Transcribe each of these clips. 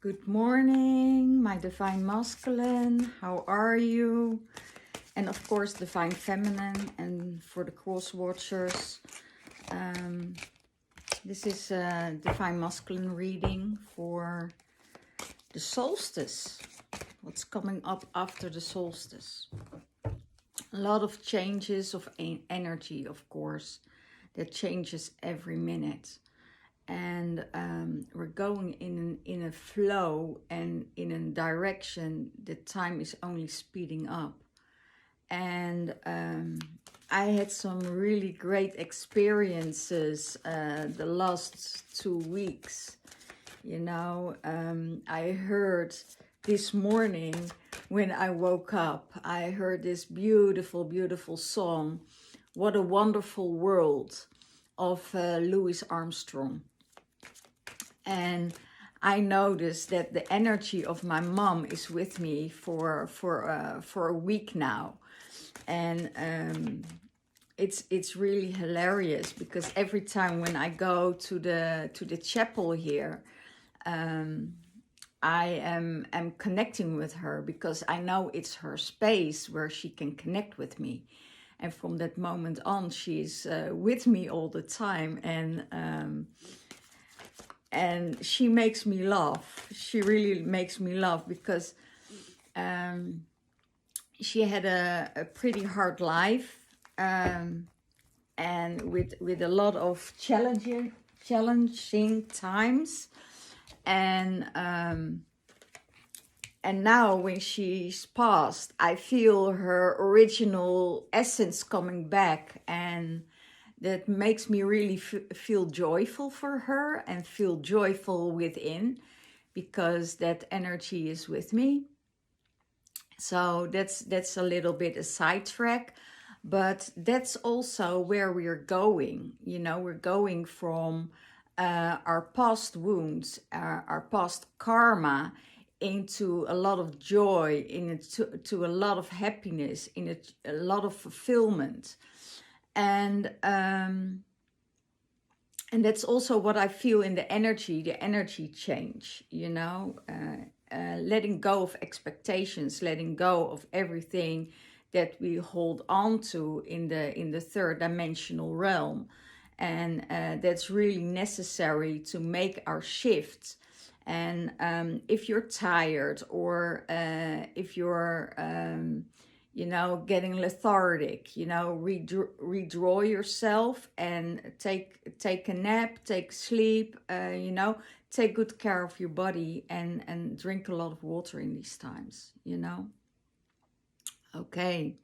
Good morning, my Divine Masculine. How are you? And of course, Divine Feminine. And for the Cross Watchers, this is a Divine Masculine reading for the solstice. What's coming up after the solstice? A lot of changes of energy, of course, that changes every minute. And we're going in a flow and in a direction that time is only speeding up. And I had some really great experiences the last 2 weeks. You know, I heard this morning when I woke up, I heard this beautiful, beautiful song, What a Wonderful World, of Louis Armstrong. And I noticed that the energy of my mom is with me for a week now, and it's really hilarious because every time when I go to the chapel here, I am connecting with her because I know it's her space where she can connect with me, and from that moment on, she's with me all the time, and she makes me laugh. She really makes me laugh because she had a pretty hard life, and with a lot of challenging times, and now when she's passed, I feel her original essence coming back, and that makes me really feel joyful for her and feel joyful within, because that energy is with me. So that's a little bit a sidetrack, but that's also where we're going. You know, we're going from our past wounds, our past karma, into a lot of joy, to a lot of happiness, in a lot of fulfillment. And that's also what I feel in the energy change, you know, letting go of expectations, letting go of everything that we hold on to in the third dimensional realm. And that's really necessary to make our shift. And if you're tired, or if you're you know, getting lethargic, you know, redraw yourself and take a nap, take sleep, you know, take good care of your body, and drink a lot of water in these times, you know. Okay.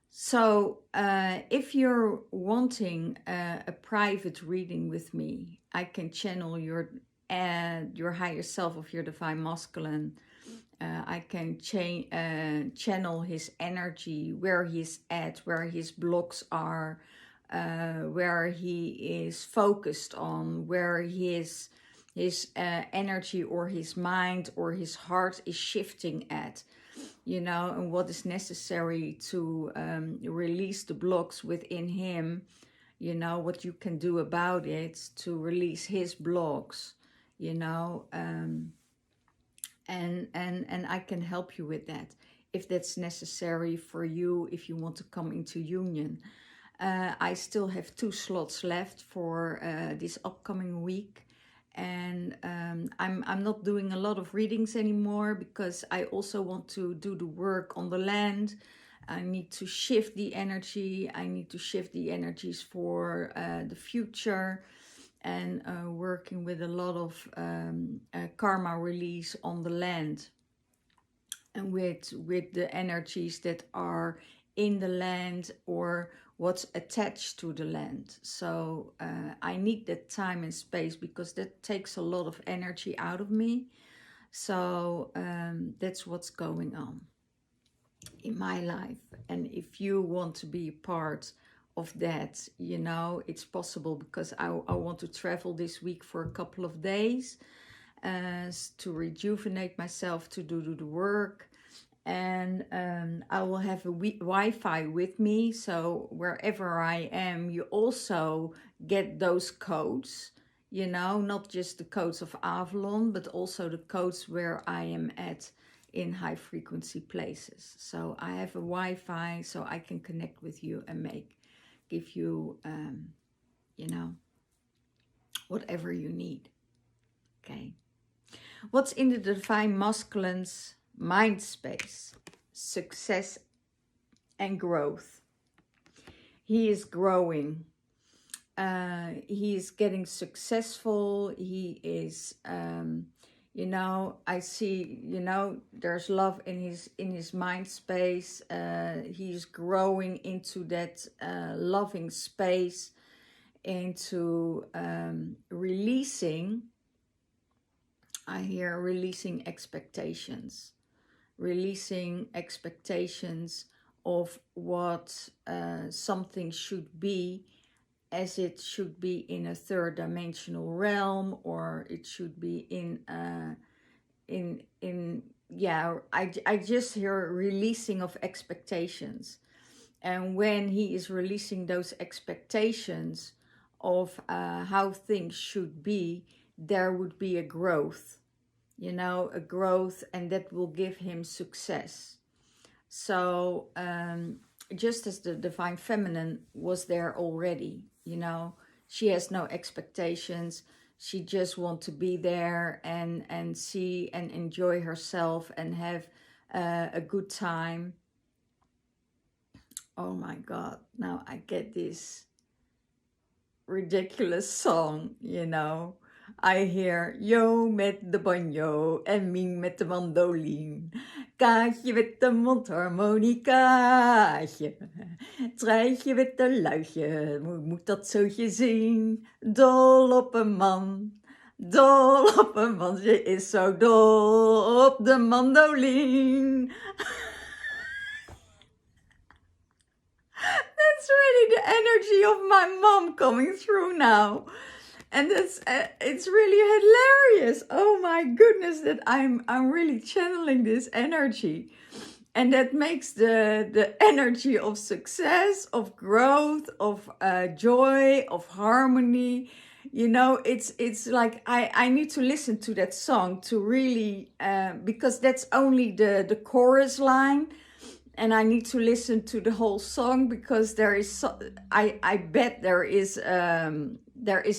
So if you're wanting a private reading with me, I can channel your higher self of your Divine Masculine. I can channel his energy, where he's at, where his blocks are, where he is focused on, where his energy or his mind or his heart is shifting at, you know, and what is necessary to release the blocks within him, you know, what you can do about it to release his blocks, you know. And I can help you with that if that's necessary for you, if you want to come into union. I still have 2 slots left for this upcoming week, and I'm not doing a lot of readings anymore because I also want to do the work on the land. I need to shift the energy. I need to shift the energies for the future, and working with a lot of karma release on the land, and with the energies that are in the land or what's attached to the land. So I need that time and space because that takes a lot of energy out of me. So that's what's going on in my life. And if you want to be a part of that, you know, it's possible, because I want to travel this week for a couple of days to rejuvenate myself, to do the work. And I will have a Wi-Fi with me, so wherever I am, you also get those codes, you know, not just the codes of Avalon, but also the codes where I am at in high frequency places. So I have a Wi-Fi so I can connect with you and give you, you know, whatever you need. Okay. What's in the Divine Masculine's mind space? Success and growth. He is growing. He is getting successful. He is, you know, I see, you know, there's love in his mind space. He's growing into that loving space, into releasing. I hear releasing expectations of what something should be, as it should be in a third dimensional realm, or it should be yeah, I just hear releasing of expectations. And when he is releasing those expectations of how things should be, there would be a growth, you know, a growth, and that will give him success. So just as the Divine Feminine was there already, you know, she has no expectations. She just wants to be there and see and enjoy herself and have a good time. Oh my God, now I get this ridiculous song, you know. I hear Jo met de banjo en Mien met de mandoline. Kaatje met de mondharmonicaatje. Treintje met de luidje, moet dat zootje zien. Dol op een man, dol op een man. Ze is zo dol op de mandoline. That's really the energy of my mom coming through now. And it's really hilarious. Oh my goodness, that I'm really channeling this energy. And that makes the energy of success, of growth, of joy, of harmony. You know, it's like I need to listen to that song to really, because that's only the chorus line. And I need to listen to the whole song, because there is, I bet there is a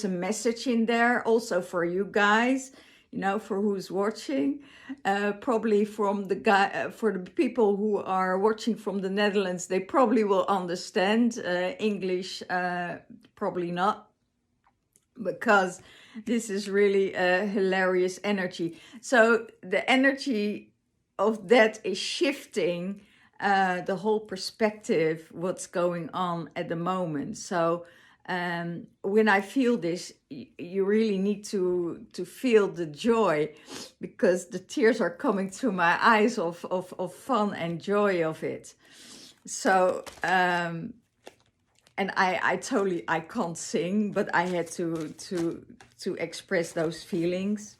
message in there also for you guys, you know, for who's watching. Probably from the guy, for the people who are watching from the Netherlands, they probably will understand English, probably not, because this is really a hilarious energy. So the energy of that is shifting the whole perspective, what's going on at the moment. So when I feel this, you really need to feel the joy, because the tears are coming to my eyes of fun and joy of it. So and I totally, I can't sing, but I had to express those feelings.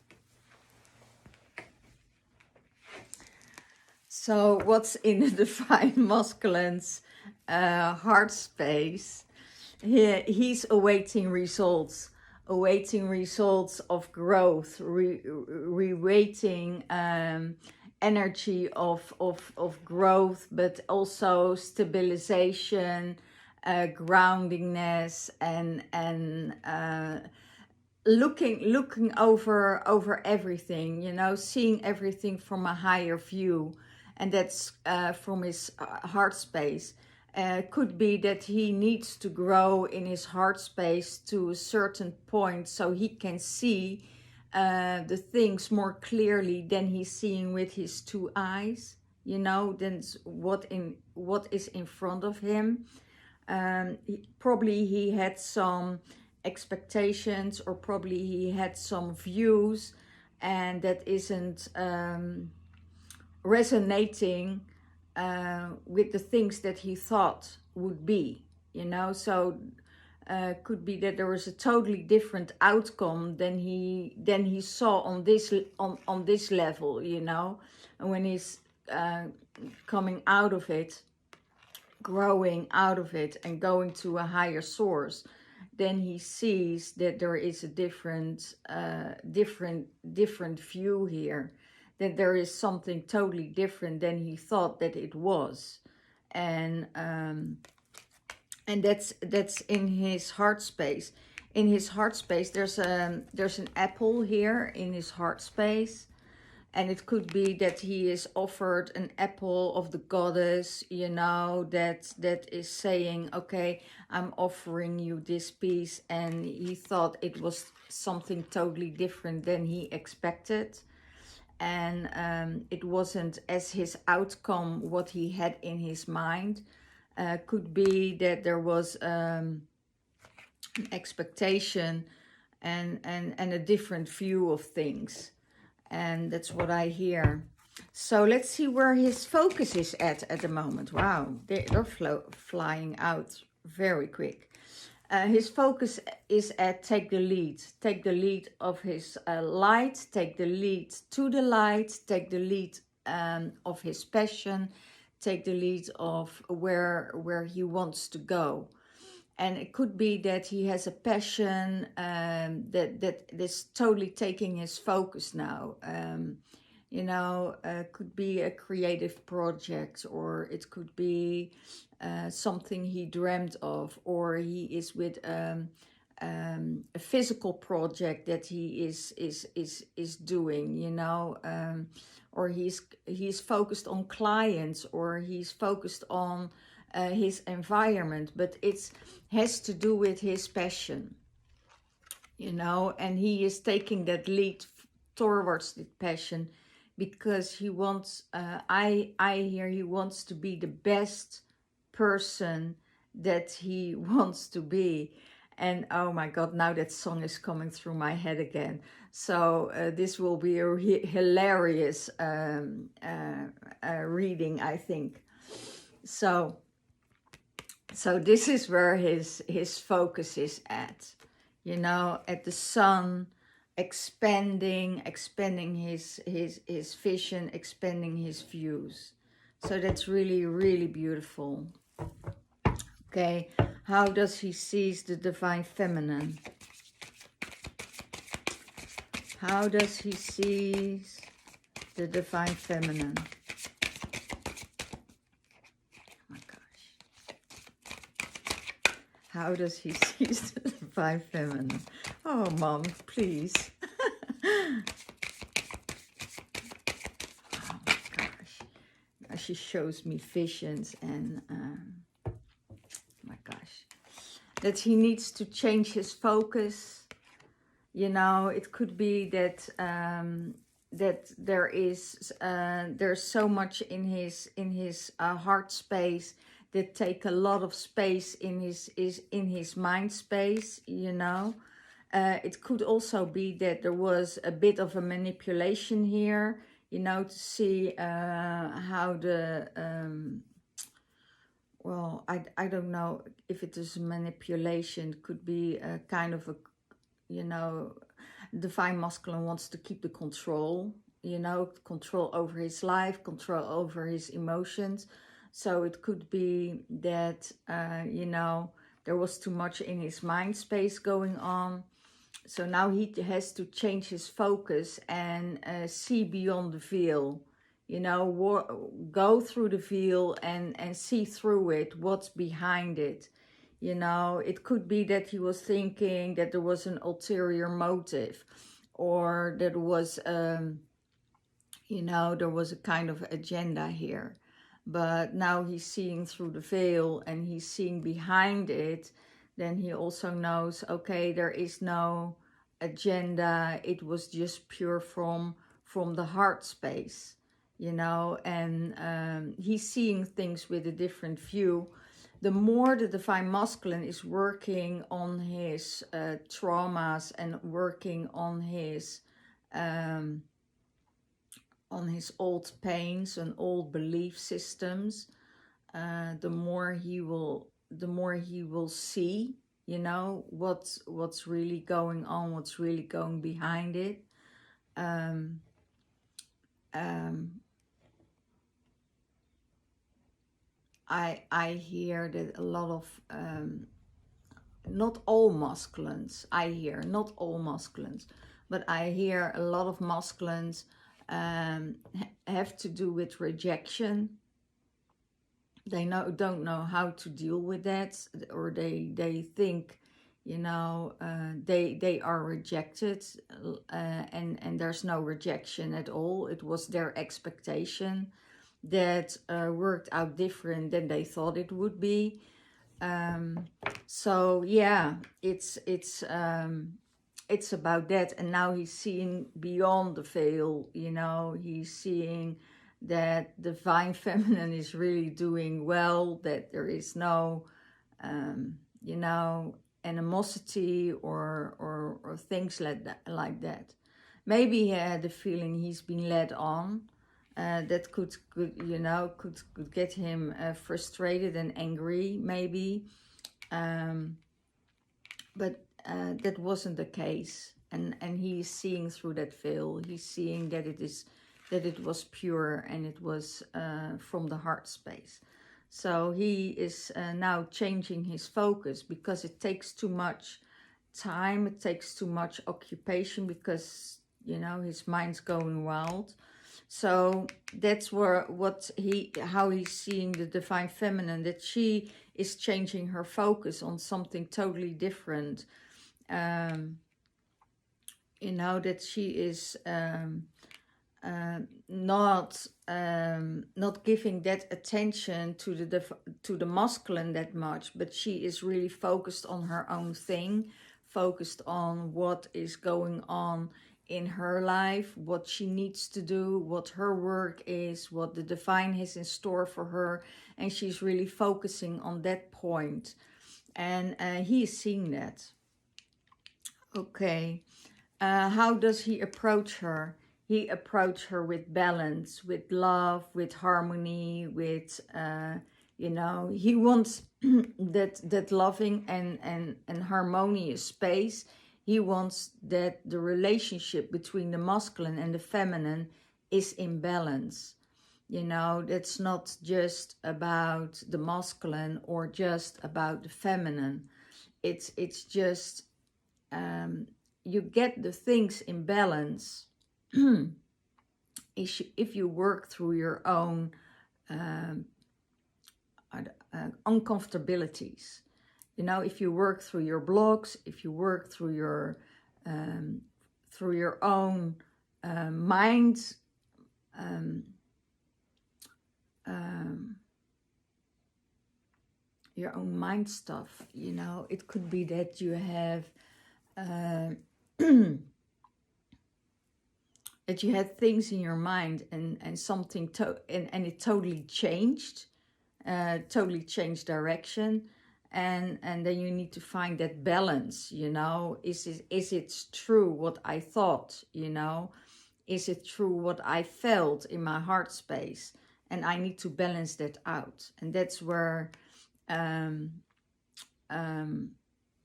So what's in the Divine Masculine's heart space? He's awaiting results of growth, rewaiting energy of growth, but also stabilization, groundingness, and looking over everything, you know, seeing everything from a higher view. And that's from his heart space. Could be that he needs to grow in his heart space to a certain point, so he can see the things more clearly than he's seeing with his two eyes, you know, than what is in front of him. Probably he had some expectations, or probably he had some views, and that isn't resonating with the things that he thought would be, you know. So could be that there was a totally different outcome than he saw on this level, you know. And when he's coming out of it, growing out of it, and going to a higher source, then he sees that there is a different view here, that there is something totally different than he thought that it was. And that's in his heart space. In his heart space, there's an apple here in his heart space, and it could be that he is offered an apple of the goddess, you know, that is saying, okay, I'm offering you this piece, and he thought it was something totally different than he expected. And it wasn't as his outcome what he had in his mind. Could be that there was an expectation and a different view of things. And that's what I hear. So let's see where his focus is at the moment. Wow, they're flying out very quick. His focus is at take the lead of his light, take the lead to the light, take the lead of his passion, take the lead of where he wants to go. And it could be that he has a passion that is totally taking his focus now. You know, could be a creative project, or it could be something he dreamt of, or he is with a physical project that he is doing, you know, or he's focused on clients, or he's focused on his environment, but it has to do with his passion, you know, and he is taking that lead towards the passion because he wants, I hear he wants to be the best person that he wants to be. And oh my God, now that song is coming through my head again. So this will be a hilarious reading, I think. So this is where his focus is at, you know, at the sun, expanding his vision, expanding his views. So that's really, really beautiful. Okay, how does he seize the divine feminine? How does he seize the divine feminine? How does he seize the divine feminine? Oh, Mom, please. Oh, my gosh. Now she shows me visions and, my gosh. That he needs to change his focus. You know, it could be that that there's so much in his heart space that take a lot of space in his mind space, you know. It could also be that there was a bit of a manipulation here, you know, to see how the, well, I don't know if it is manipulation. It could be a kind of a, you know, divine masculine wants to keep the control, you know, control over his life, control over his emotions. So it could be that, you know, there was too much in his mind space going on. So now he has to change his focus and see beyond the veil, you know, go through the veil and see through it, what's behind it. You know, it could be that he was thinking that there was an ulterior motive, or that was, you know, there was a kind of agenda here. But now he's seeing through the veil and he's seeing behind it. Then he also knows, okay, there is no agenda. It was just pure from the heart space, you know. And he's seeing things with a different view. The more the divine masculine is working on his traumas and working on his old pains and old belief systems, the more he will see, you know, what's really going on, what's really going behind it. I hear that a lot of not all masculines, I hear, not all masculines, but I hear a lot of masculines have to do with rejection. They don't know how to deal with that, or they think, you know, they are rejected, and there's no rejection at all. It was their expectation that worked out different than they thought it would be. So yeah, it's about that. And now he's seeing beyond the veil, you know. He's seeing that divine feminine is really doing well, that there is no you know, animosity or things like that. Maybe he had the feeling he's been led on. That could you know, could get him frustrated and angry, maybe. But that wasn't the case, and he's seeing through that veil. He's seeing that it was pure, and it was from the heart space. So he is now changing his focus, because it takes too much time, it takes too much occupation, because, you know, his mind's going wild. So that's how he's seeing the divine feminine, that she is changing her focus on something totally different. You know, that she is not giving that attention to the masculine that much, but she is really focused on her own thing, focused on what is going on in her life, what she needs to do, what her work is, what the divine has in store for her, and she's really focusing on that point. And he is seeing that. Okay, how does he approach her? He approached her with balance, with love, with harmony, with, you know, he wants that loving and harmonious space. He wants that the relationship between the masculine and the feminine is in balance. You know, that's not just about the masculine or just about the feminine. It's just, you get the things in balance if you work through your own uncomfortabilities. You know, if you work through your blocks, if you work through your own mind, your own mind stuff. You know, it could be that you have that you had things in your mind and something and it totally changed direction, and then you need to find that balance. You know, is it true what I thought? You know, is it true what I felt in my heart space? And I need to balance that out. And that's where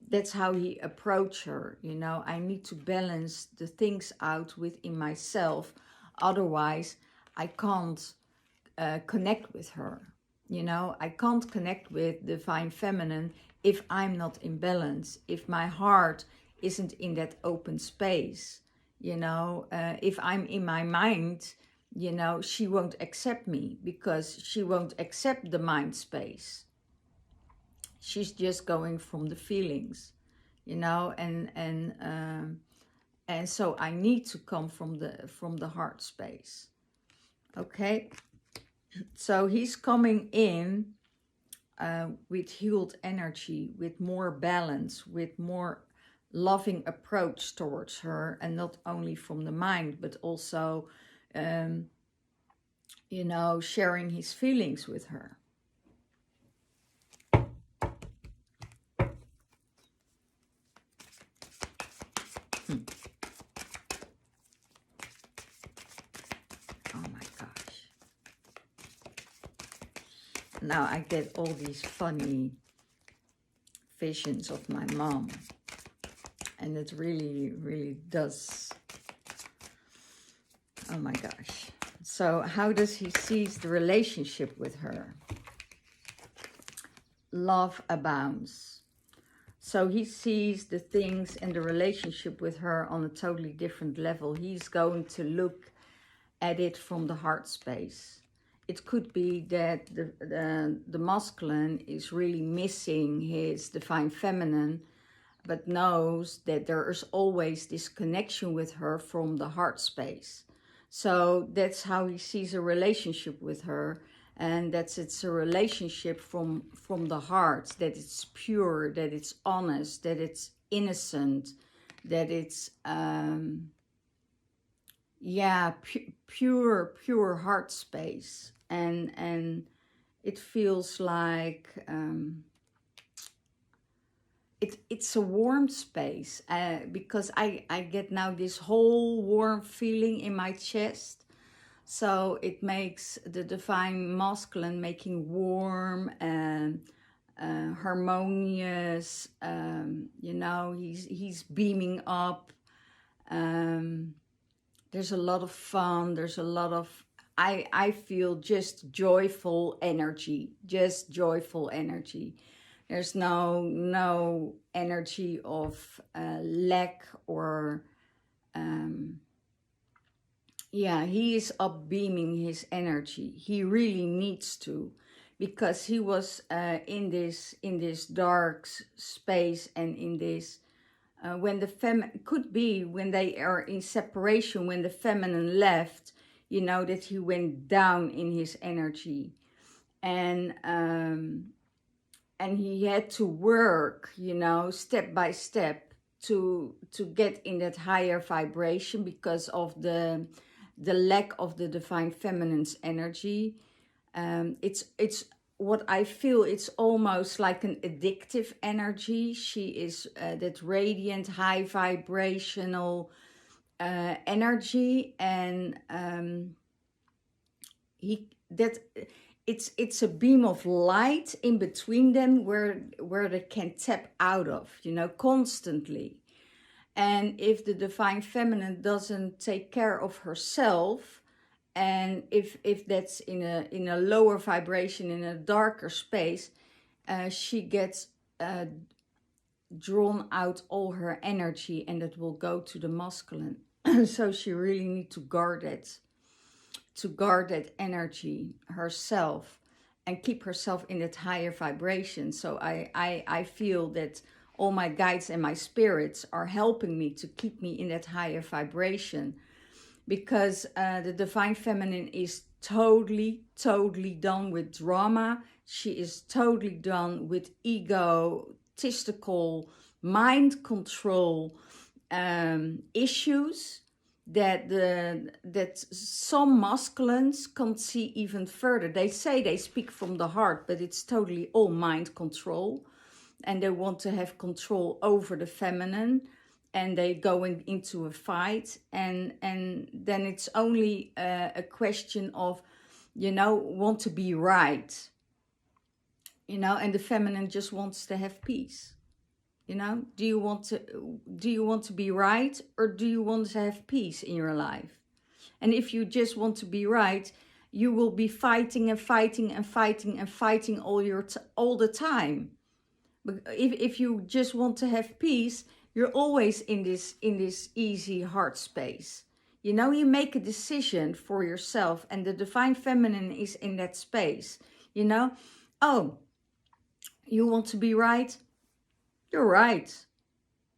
that's how he approached her. You know, I need to balance the things out within myself, otherwise I can't connect with her. You know, I can't connect with divine feminine if I'm not in balance, if my heart isn't in that open space. You know, if I'm in my mind, you know, she won't accept me, because she won't accept the mind space. She's just going from the feelings, you know, and so I need to come from the heart space. Okay, so he's coming in with healed energy, with more balance, with more loving approach towards her, and not only from the mind, but also, you know, sharing his feelings with her. Oh my gosh. Now I get all these funny visions of my mom. And it really, really does. Oh my gosh. So how does he see the relationship with her? Love abounds. So he sees the things and the relationship with her on a totally different level. He's going to look at it from the heart space. It could be that the masculine is really missing his divine feminine, but knows that there is always this connection with her from the heart space. So that's how he sees a relationship with her. And it's a relationship from the heart, that it's pure, that it's honest, that it's innocent, that it's yeah, pure heart space. And it feels like it's a warm space, because I get now this whole warm feeling in my chest. So it makes the divine masculine making warm and harmonious. You know, he's beaming up. There's a lot of fun. There's a lot of, I feel just joyful energy, just joyful energy. There's no energy of lack or yeah, he is upbeaming his energy. He really needs to, because he was in this dark space, and in this when the could be when they are in separation, when the feminine left, you know, that he went down in his energy, and he had to work, you know, step by step to get in that higher vibration because of the lack of the divine feminine's energy. It's what I feel, it's almost like an addictive energy. She is that radiant, high vibrational energy, and it's a beam of light in between them where they can tap out of, you know, constantly. And if the divine feminine doesn't take care of herself, and if that's in a lower vibration, in a darker space, she gets drawn out all her energy, and it will go to the masculine. So she really needs to guard that energy herself, and keep herself in that higher vibration. So I feel that all my guides and my spirits are helping me to keep me in that higher vibration, because the divine feminine is totally done with drama. She is totally done with egotistical mind control issues that some masculines can't see even further. They say they speak from the heart, but it's totally all mind control, and they want to have control over the feminine, and they go into a fight, and then it's only a question of, you know, want to be right, you know, and the feminine just wants to have peace. You know, do you want to be right, or do you want to have peace in your life? And if you just want to be right, you will be fighting and fighting and fighting and fighting all the time. But if you just want to have peace, you're always in this easy heart space. You know, you make a decision for yourself, and the divine feminine is in that space. You know, oh, you want to be right? You're right.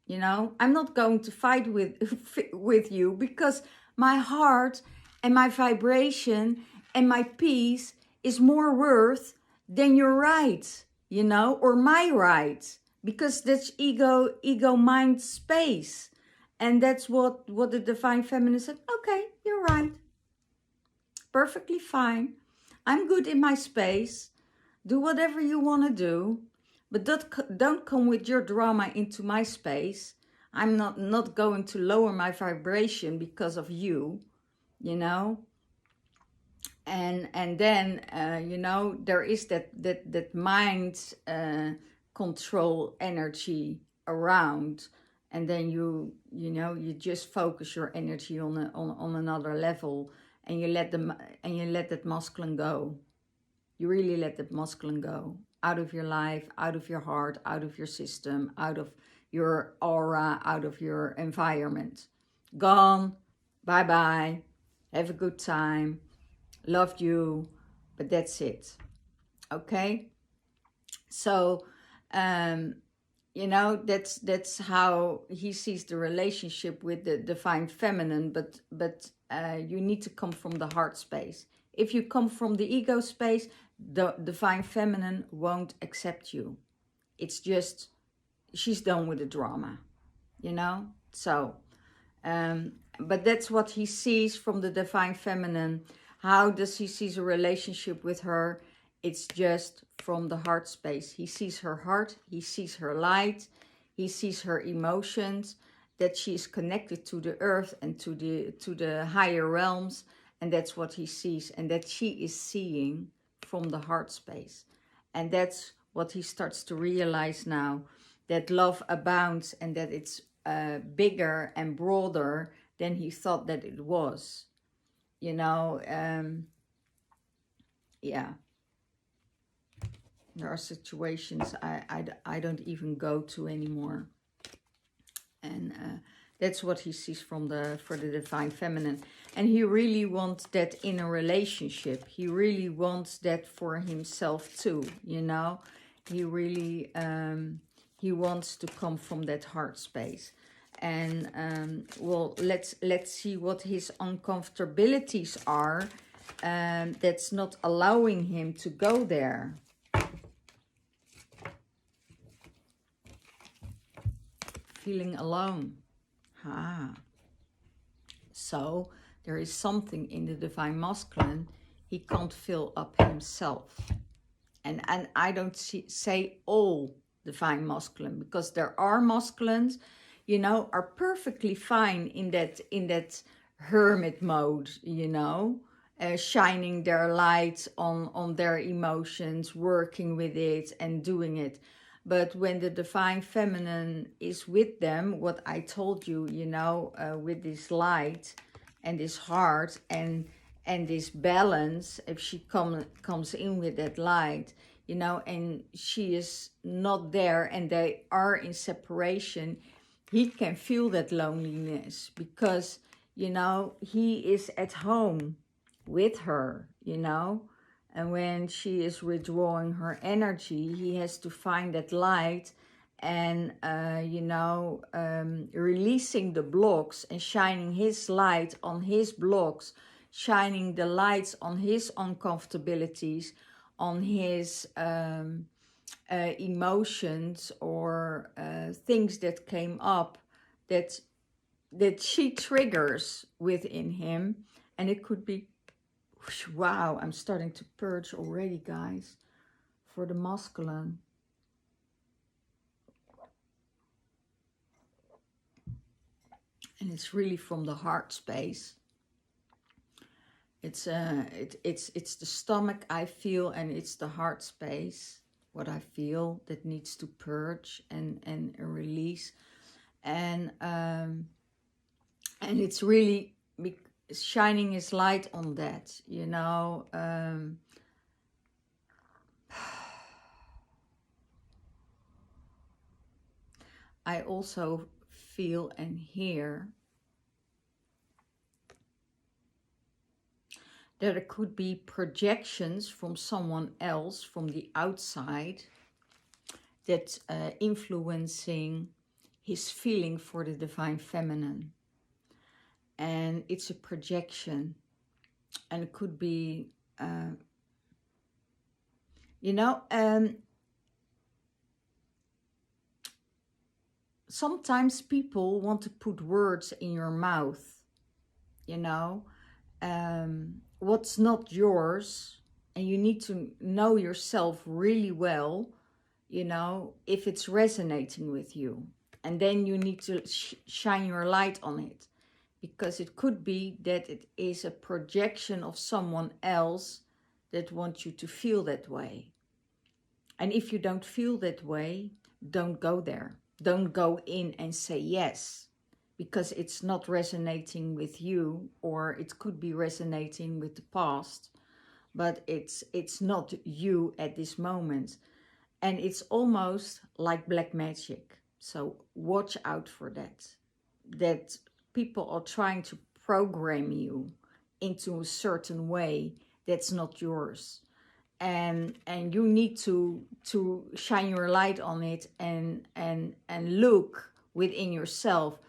You know, I'm not going to fight with you, because my heart and my vibration and my peace is more worth than your right, you know, or my right, because that's ego mind space. And that's what the divine feminine said. Okay, you're right. Perfectly fine. I'm good in my space. Do whatever you want to do. But don't come with your drama into my space. I'm not going to lower my vibration because of you, you know. And then, you know, there is that mind control energy around. And then you know, you just focus your energy on another level, and you let that masculine go. You really let that masculine go. out of your life, out of your heart, out of your system, out of your aura, out of your environment. Gone, bye-bye, have a good time, loved you, but that's it, okay? So, you know, that's how he sees the relationship with the divine feminine, but you need to come from the heart space. If you come from the ego space, the divine feminine won't accept you. It's just, she's done with the drama, you know? So, but that's what he sees from the divine feminine. How does he see a relationship with her? It's just from the heart space. He sees her heart, he sees her light, he sees her emotions, that she is connected to the earth and to the higher realms, and that's what he sees, and that she is seeing from the heart space. And that's what he starts to realize now, that love abounds and that it's bigger and broader than he thought that it was. You know, yeah. There are situations I don't even go to anymore. And that's what he sees for the divine feminine. And he really wants that in a relationship. He really wants that for himself too, you know. He really, he wants to come from that heart space. And well, let's see what his uncomfortabilities are that's not allowing him to go there. Feeling alone. So there is something in the divine masculine he can't fill up himself. And I don't say all divine masculine, because there are masculines, you know, are perfectly fine in that hermit mode, you know, shining their light on their emotions, working with it and doing it. But when the divine feminine is with them, what I told you, you know, with this light and this heart and this balance, if she comes in with that light, you know, and she is not there and they are in separation, he can feel that loneliness because, you know, he is at home with her, you know. And when she is withdrawing her energy, he has to find that light and, you know, releasing the blocks and shining his light on his blocks, shining the lights on his uncomfortabilities, on his emotions or things that came up that she triggers within him. And it could be, wow, I'm starting to purge already, guys, for the masculine. And it's really from the heart space. It's the stomach I feel, and it's the heart space, what I feel that needs to purge and release. And it's really shining his light on that, you know. I also feel and hear that it could be projections from someone else from the outside that's influencing his feeling for the divine feminine. And it's a projection, and it could be, you know, sometimes people want to put words in your mouth, you know, what's not yours, and you need to know yourself really well, you know, if it's resonating with you. And then you need to shine your light on it. Because it could be that it is a projection of someone else that wants you to feel that way. And if you don't feel that way, don't go there. Don't go in and say yes. Because it's not resonating with you, or it could be resonating with the past. But it's not you at this moment. And it's almost like black magic. So watch out for that. That people are trying to program you into a certain way that's not yours. And you need to shine your light on it and look within yourself,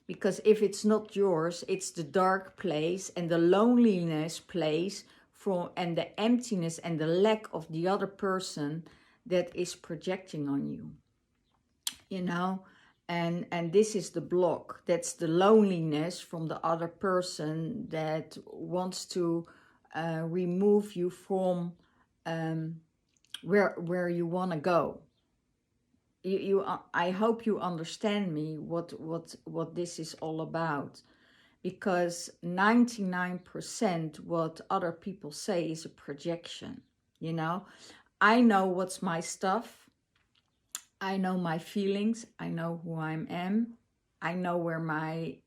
because if it's not yours, it's the dark place and the loneliness place from, and the emptiness and the lack of the other person that is projecting on you, you know. And this is the block. That's the loneliness from the other person that wants to remove you from where you want to go. I hope you understand me what this is all about, because 99% what other people say is a projection, you know. I know what's my stuff. I know my feelings. I know who I am. I know where my,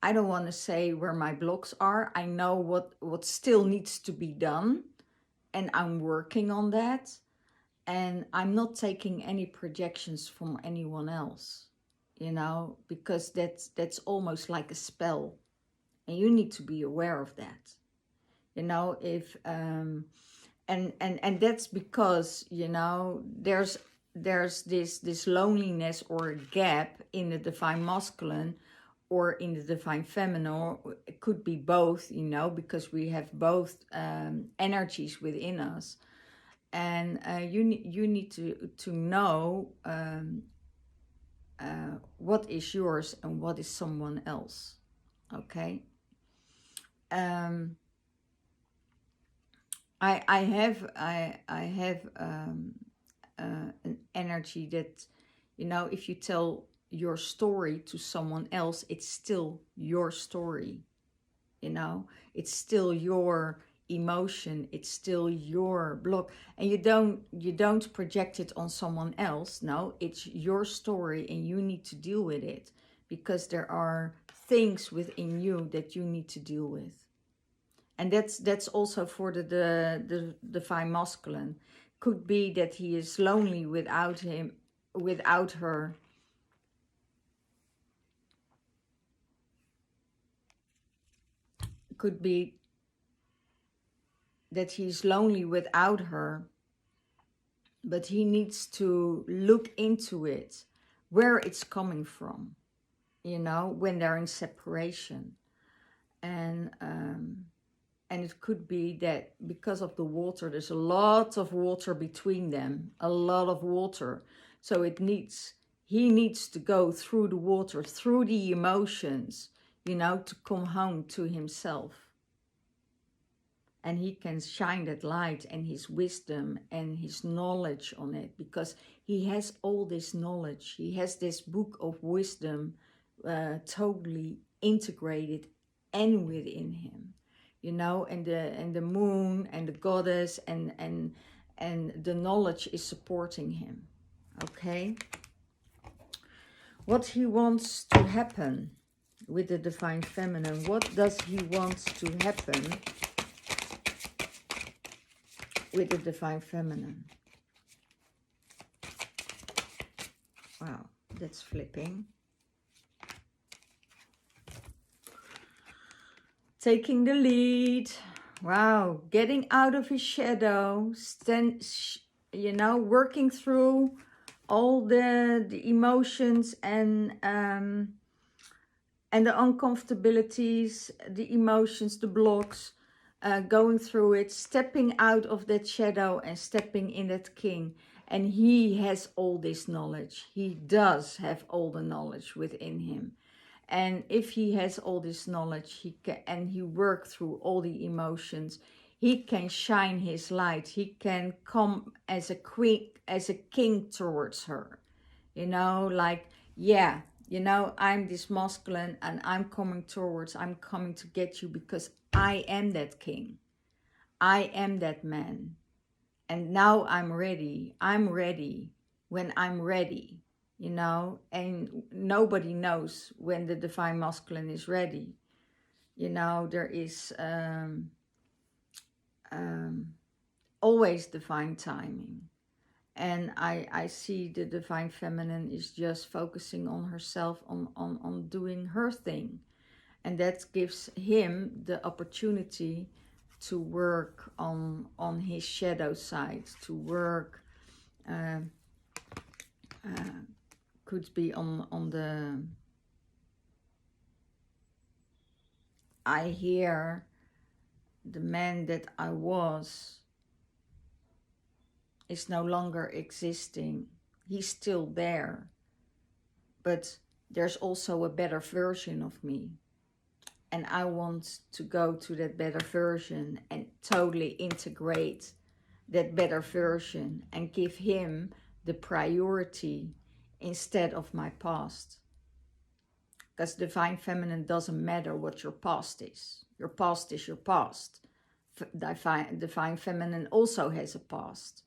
I don't want to say where my blocks are. I know what still needs to be done, and I'm working on that. And I'm not taking any projections from anyone else, you know, because that's almost like a spell, and you need to be aware of that, you know. If and that's because, you know, there's this loneliness or a gap in the divine masculine or in the divine feminine. It could be both, you know, because we have both energies within us. And you need to know what is yours and what is someone else. Okay. I have an energy that, you know, if you tell your story to someone else, it's still your story, you know. It's still your emotion, it's still your block, and you don't project it on someone else. No, it's your story, and you need to deal with it, because there are things within you that you need to deal with. And that's also for the divine masculine. Could be that he is lonely without him, without her. Could be that he's lonely without her, but he needs to look into it, where it's coming from, you know, when they're in separation. And it could be that because of the water, there's a lot of water between them, a lot of water. So he needs to go through the water, through the emotions, you know, to come home to himself. And he can shine that light and his wisdom and his knowledge on it, because he has all this knowledge. He has this book of wisdom totally integrated and within him, you know. And the moon and the goddess and the knowledge is supporting him. Okay. What he wants to happen with the divine feminine? What does he want to happen with the divine feminine? Wow, that's flipping. Taking the lead. Wow, getting out of his shadow, you know, working through all the emotions and the uncomfortabilities, the emotions, the blocks. Going through it, stepping out of that shadow and stepping in that king. And he has all this knowledge. He does have all the knowledge within him. And if he has all this knowledge, he can, and he worked through all the emotions, he can shine his light. He can come as a queen, as a king towards her. You know, like, yeah, you know, I'm this masculine and I'm coming to get you, because I am that king. I am that man. And now I'm ready. I'm ready when I'm ready, you know. And nobody knows when the divine masculine is ready. You know, there is always divine timing. And I see the Divine Feminine is just focusing on herself, on doing her thing. And that gives him the opportunity to work on his shadow side, to work, could be on the, I hear the man that I was is no longer existing. He's still there, but there's also a better version of me. And I want to go to that better version and totally integrate that better version and give him the priority instead of my past. Because Divine Feminine doesn't matter what your past is. Your past is your past. Divine Feminine also has a past.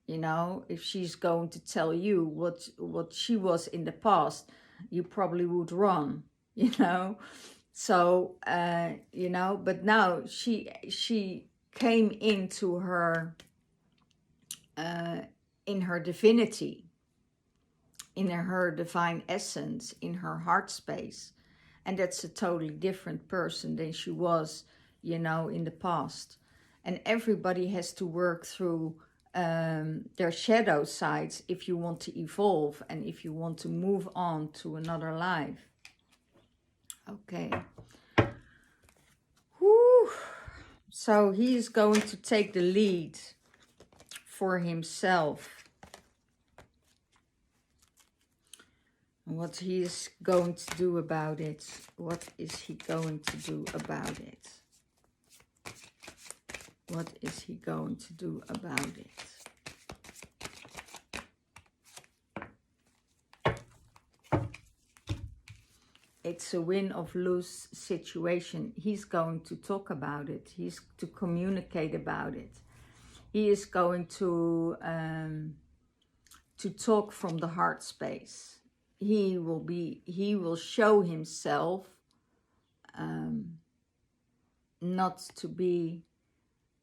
You know, if she's going to tell you what she was in the past, you probably would run, you know. So, you know, but now she came into her, in her divinity, in her divine essence, in her heart space. And that's a totally different person than she was, you know, in the past. And everybody has to work through their shadow sides if you want to evolve and if you want to move on to another life. Okay. Whew. So he is going to take the lead for himself. What he is going to do about it. What is he going to do about it? What is he going to do about it? It's a win or lose situation. He's going to talk about it. He's to communicate about it. He is going to talk from the heart space. He will show himself not to be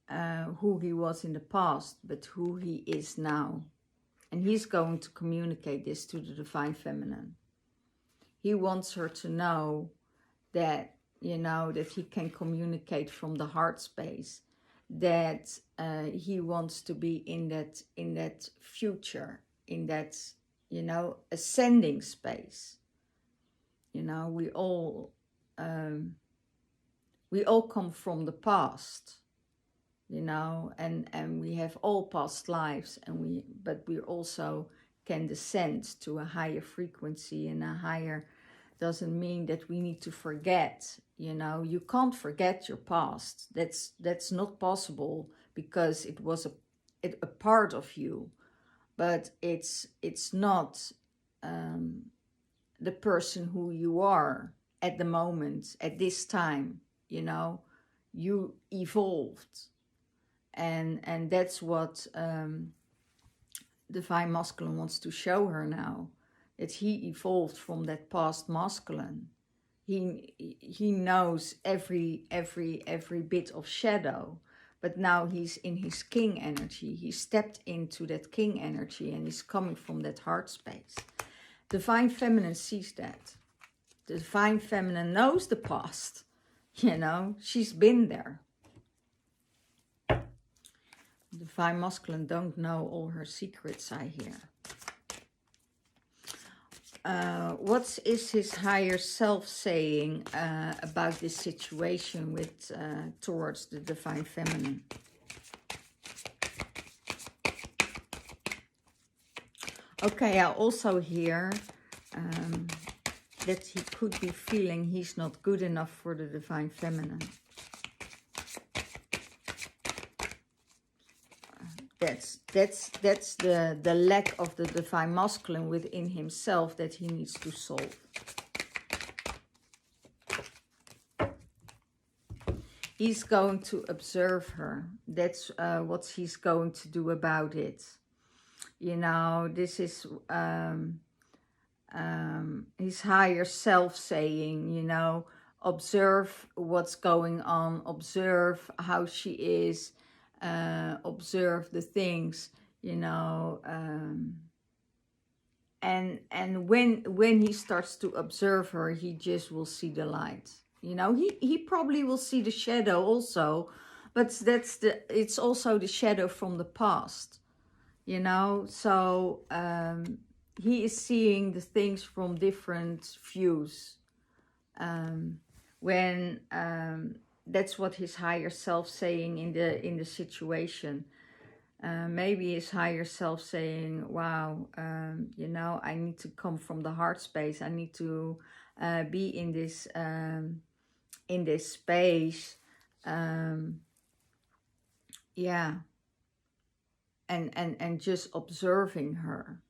who he was in the past, but who he is now. And he's going to communicate this to the Divine Feminine. He wants her to know that, you know, that he can communicate from the heart space, that he wants to be in that future, in that, you know, ascending space. You know, we all come from the past, you know, and we have all past lives, but we also can descend to a higher frequency, and a higher doesn't mean that we need to forget. You know, you can't forget your past. That's not possible, because it was a part of you, but it's not the person who you are at the moment, at this time. You know, you evolved, and that's what Divine Masculine wants to show her now, that he evolved from that past masculine. He knows every bit of shadow, but now he's in his king energy. He stepped into that king energy and he's coming from that heart space. Divine Feminine sees that. The Divine Feminine knows the past. You know, she's been there. Divine Masculine don't know all her secrets, I hear. What is his higher self saying about this situation with towards the Divine Feminine? Okay, I also hear that he could be feeling he's not good enough for the Divine Feminine. That's the lack of the Divine Masculine within himself that he needs to solve. He's going to observe her. That's what he's going to do about it. You know, this is his higher self saying, you know, observe what's going on, observe how she is, observe the things, you know, and when he starts to observe her, he just will see the light. You know, he probably will see the shadow also, but it's also the shadow from the past, you know. So he is seeing the things from different views. When that's what his higher self saying in the situation. Maybe his higher self saying, wow, you know, I need to come from the heart space. I need to be in this space. Yeah. And just observing her.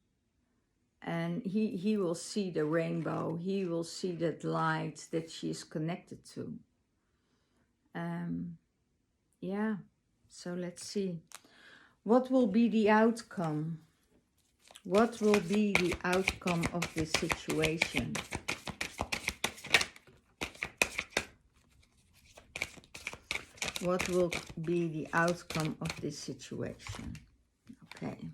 And he will see the rainbow. He will see that light that she is connected to. Yeah. So let's see. What will be the outcome? What will be the outcome of this situation? What will be the outcome of this situation? Okay.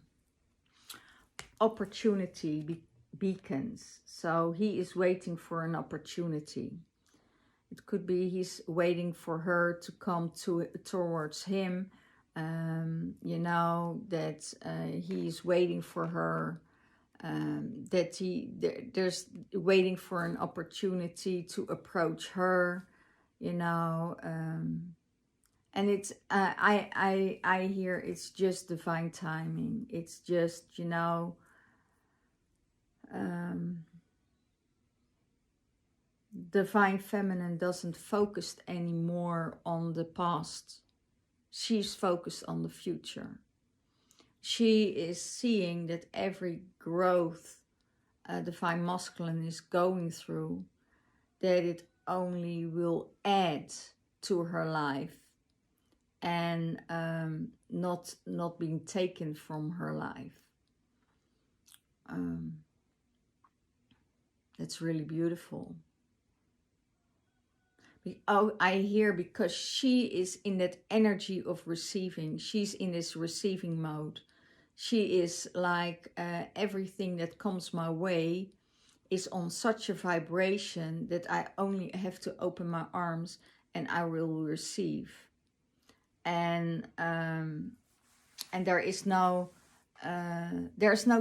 Opportunity beacons. So he is waiting for an opportunity. It could be he's waiting for her to come towards him. You know, that he's waiting for her, that there's waiting for an opportunity to approach her, you know, and it's I hear it's just divine timing. It's just, you know, divine feminine doesn't focus anymore on the past. She's focused on the future. She is seeing that every growth divine masculine is going through, that it only will add to her life and not being taken from her life. That's really beautiful. Oh, I hear, because she is in that energy of receiving. She's in this receiving mode. She is like, everything that comes my way is on such a vibration that I only have to open my arms and I will receive. And there's no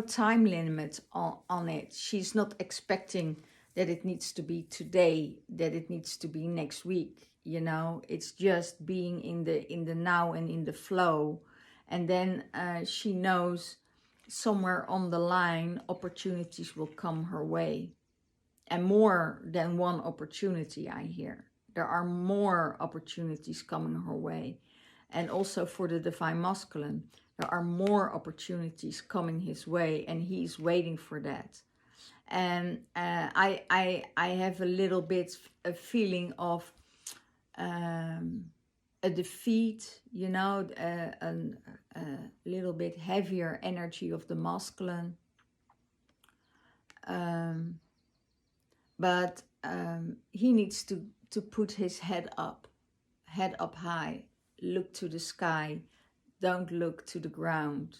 time limit on it. She's not expecting that it needs to be today, that it needs to be next week, you know. It's just being in the now and in the flow. And then she knows somewhere on the line opportunities will come her way. And more than one opportunity, I hear. There are more opportunities coming her way. And also for the divine masculine, there are more opportunities coming his way, and he's waiting for that. And I have a little bit a feeling of a defeat, you know, a little bit heavier energy of the masculine. But he needs to put his head up high, look to the sky, don't look to the ground.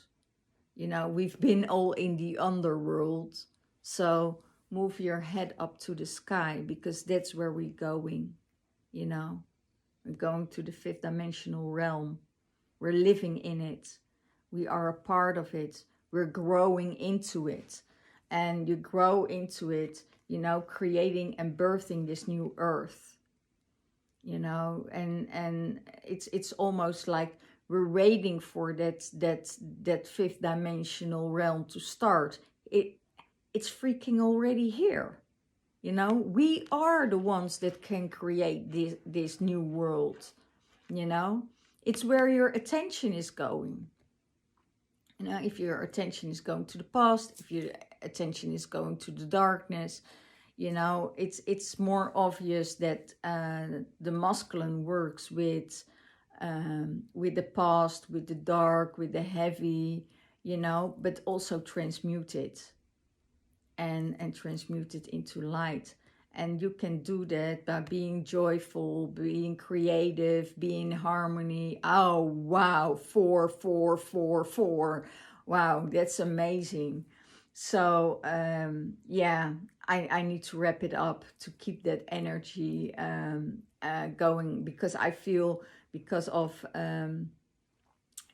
You know, we've been all in the underworld. So move your head up to the sky, because that's where we're going, you know. We're going to the 5th dimensional realm. We're living in it. We are a part of it. We're growing into it. And you grow into it, you know, creating and birthing this new earth. You know, and it's almost like we're waiting for that 5th dimensional realm to start. It's freaking already here. You know, we are the ones that can create this new world. You know, it's where your attention is going. You know, if your attention is going to the past, if your attention is going to the darkness, you know, it's more obvious that the masculine works with the past, with the dark, with the heavy, you know, but also transmute it. And transmute it into light. And you can do that by being joyful, being creative, being in harmony. Oh, wow, 4, 4, 4, 4. Wow, that's amazing. So yeah, I need to wrap it up to keep that energy going, because I feel because of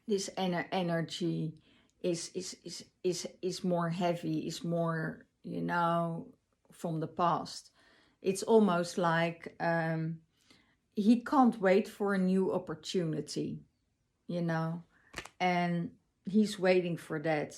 this energy is more heavy, is more, you know, from the past. It's almost like he can't wait for a new opportunity, you know, and he's waiting for that.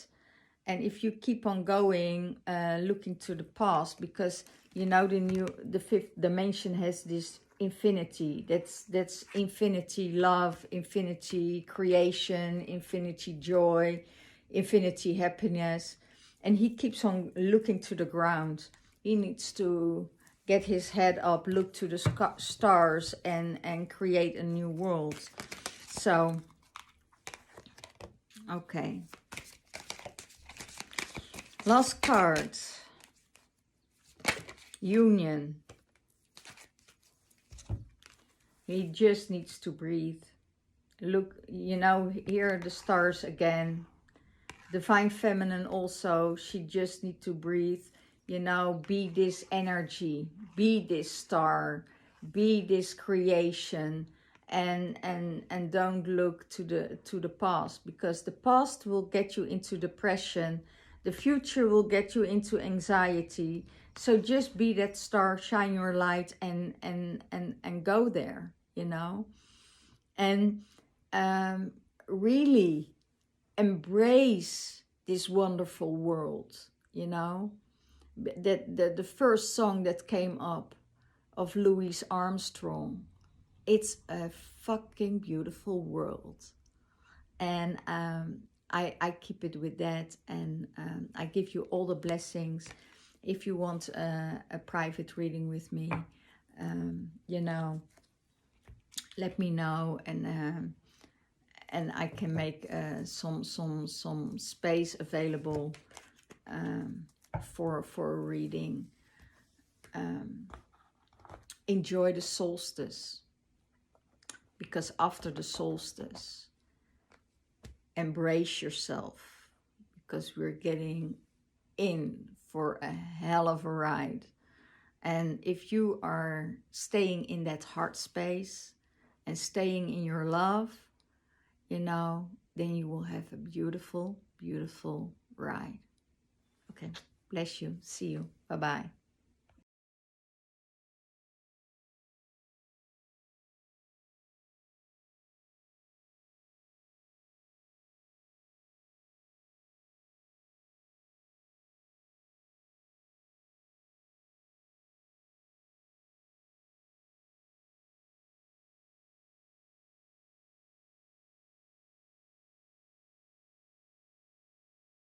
And if you keep on going, looking to the past, because you know the fifth dimension has this infinity. That's infinity love, infinity creation, infinity joy, infinity happiness. And he keeps on looking to the ground. He needs to get his head up, look to the stars, and create a new world. So, okay. Last card. Union. He just needs to breathe. Look, you know, here are the stars again. Divine Feminine also. She just needs to breathe. You know, be this energy. Be this star. Be this creation. And don't look to the past, because the past will get you into depression. The future will get you into anxiety. So just be that star, shine your light, and go there, you know. And really embrace this wonderful world, you know. The first song that came up of Louis Armstrong, it's a fucking beautiful world. And I keep it with that, and I give you all the blessings. If you want a private reading with me, you know, let me know, and I can make some space available for a reading. Enjoy the solstice, because after the solstice, embrace yourself, because we're getting in for a hell of a ride. And if you are staying in that heart space and staying in your love, you know, then you will have a beautiful, beautiful ride. Okay, bless you. See you. Bye-bye.